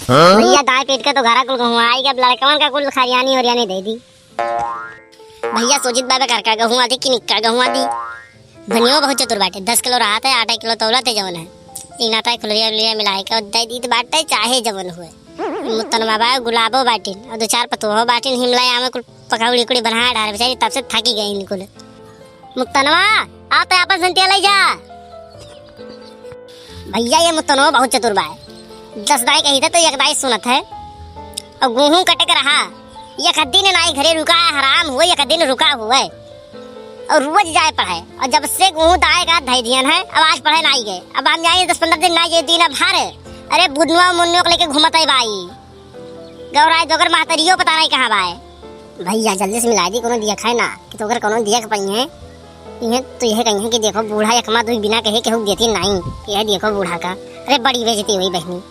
भैया दाए पेट के तो घरा कुल गहुआ आई गया लड़कवन का कुल खरियानी हरियानी दे दी। भैया सोजित बाबा कर गहुआ दी कि निक्का गहुआ दी। भनियो बहुत चतुर बाटे 10 किलो रहा था 8 किलो तौला थे जवन है इनाता खुलिया लिया मिलाए के दे दी बाटे चाहे जवन हुए मुत्तन बाबा गुलाबो बाटिन और 2-4 पतोहो बाटिन हिमलाई आमे कुल पकाउड़ी कुड़ी बना डाल बेचारी तब से थकी गई इनकुल। मुत्तनवा आ तो आपन संतिया ले जा। भैया ये मुत्तनवा बहुत चतुर बा 10 दाई कही था तो 1 दाई सुनत है और गेहूं कटे के रहा एक दिन नाई घरे रुका है हराम हुए 1 दिन रुका हुआ है और रोज जाए पढ़े और जब से गेहूं दाए का धई दियन है अब आज पढ़े नहीं गए अब हम जाएंगे 10-15 दिन नहीं गए दिन अब हारे अरे बुधनुआ मुन्नियों को लेके घूमत है भाई गौराई दोगर महतरियो पता नहीं कहां बाए। भैया जल्दी से मिला दी कोनो दिया खाए ना कि तोगर कोनो दिया के पई है ये तो यह कहीं है कि देखो बूढ़ा एकमा दुई बिना कहे केहू देती नहीं यह देखो बूढ़ा का अरे बड़ी बेइज्जती हुई बहनी।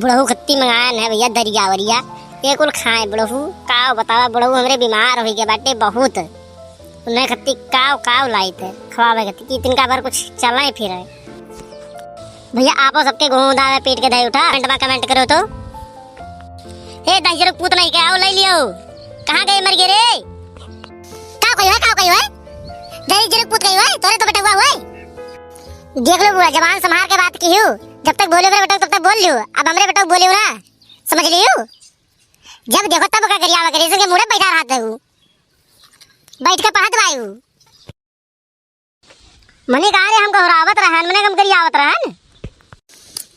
बुढ़ऊ खत्ती मंगाया है भैया दरिया वरिया ये कुल खाए बुढ़ऊ काव बतावा बुढ़ऊ हमरे बीमार हो गए बाटे बहुत उन्हें खत्ती काव काव लाई थे खवावे खत्ती कि तिनका भर कुछ चलना ही फिर है। भैया आपो सबके गेहूं दावे पेट के दही उठा कमेंट करो तो हे दही जरूर पूत नहीं के आओ ले लियो कहां गए मर गए रे का कोई है दही जरूर पूत गई है तोरे तो बेटा हुआ है देख लो बुआ जवान संभाल के बात की हूं जब तक बोले बेटा तब तक बोल लियो अब हमरे बेटा बोलियो ना समझ लियो जब देखो तब का करिया करे संगे मुड़े बैठा रहता हूं बैठ के पढ़त बायू मने कहा रे हम गहरावत रहन मने हम करियावत रहन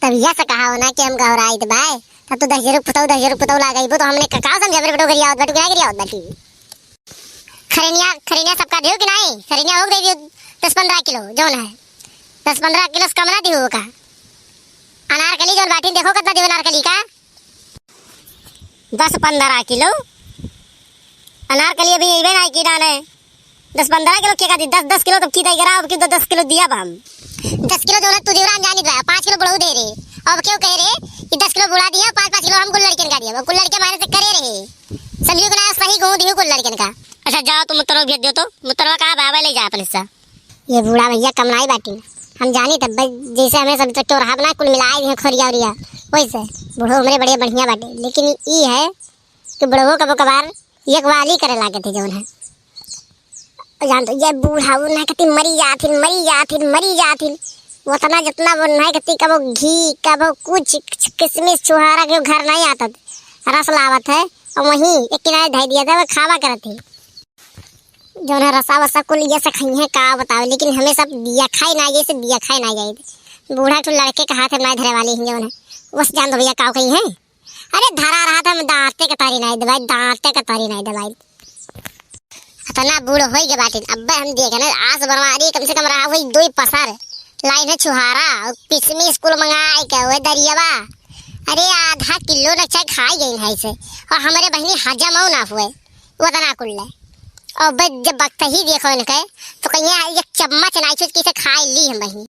तब यह से कहा होना कि हम गहराइत बाय तब तो 10 रुपए लगाई तो हमने का समझा मेरे बेटो करियावत बैठ क्या करियावत बैठी खरिनिया सबका दियो कि नहीं खरिनिया हो गई 10-15 किलो जोन है 10-15 किलो से कम ना दियो का अनारकली जोन बाटी देखो कितना दियो अनारकली का 10-15 किलो अनारकली अभी इवे नहीं की डाले 10-15 किलो के का दी 10 किलो तो की दई करा अब की तो 10 किलो दिया हम 10 किलो जो तू देवरान जानी दे 5 किलो बुढ़ऊ दे रे अब क्यों कह रे कि 10 किलो बुढ़ा दिया 5-5 किलो हम कुल लड़कन का दिया कुल लड़के मारे से करे रहे समझियो कि ना सही गहूं दियो कुल लड़कन का। अच्छा जाओ तुम मुत्तरवा भेज दियो तो मुत्तरवा कहा बाबा ले जा अपन हिस्सा ये बूढ़ा भैया कमनाई बाटी हम जानी तब जैसे हमें सब तो रहा बना कुल मिलाए दिए खरिया उरिया वैसे बूढ़ो हमरे बड़े बढ़िया बाटे लेकिन ई है कि बूढ़ो कबो कबार एक वाली करे लागे थे जोन है जान तो ये बूढ़ा वो ना कति मरी जाथिन वो तना जितना वो नहीं कति कबो घी कबो कुछ किशमिश छुहारा के घर नहीं आता रस लावत है और वहीं एक किनारे धई दिया था वो खावा करत है जोन है रसा वसा कुल ये से खाई है का बताओ लेकिन हमें सब दिया खाई ना जैसे दिया खाई ना जाए बूढ़ा तो लड़के का हाथ ना धरे वाली जोन है बस जान दो भैया काव कहीं है अरे धरा रहा था दांते कतारी नहीं दवाई इतना बूढ़ हो गए बाटे अब हम देखे ना आस बरवारी कम से कम रहा वही 2 पसर लाइन है छुहारा और किशमिश स्कूल मंगाए के हुए दरियावा अरे आधा किलो न चाय खाई गई है इसे और हमारे बहनी हजम ना हुए वो तना कुल और जब वक्त ही देखो इनके तो कहीं एक चम्मच नाई छुट किसे खाई ली हम बहनी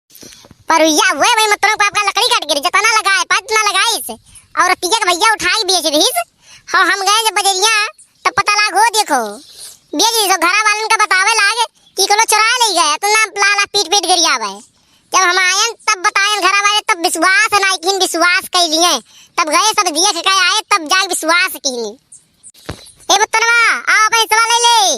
पर या वो भाई मतलब आपका लकड़ी काट गिरी जितना लगाए पतना लगाए इसे और पिया के भैया उठाई बेच दीस हाँ हम गए जब बजरिया तब पता लागो देखो बेच दी तो घरा वालन का बतावे लागे कि कोनो चुरा ले गया तो ना लाला पीट गरिया आवे जब हम आयन तब बतायन घरा वाले तब विश्वास नहीं किन विश्वास कर लिए तब गए सब दिए के आए तब जाके विश्वास की ए बतरवा आ भाई सवाल ले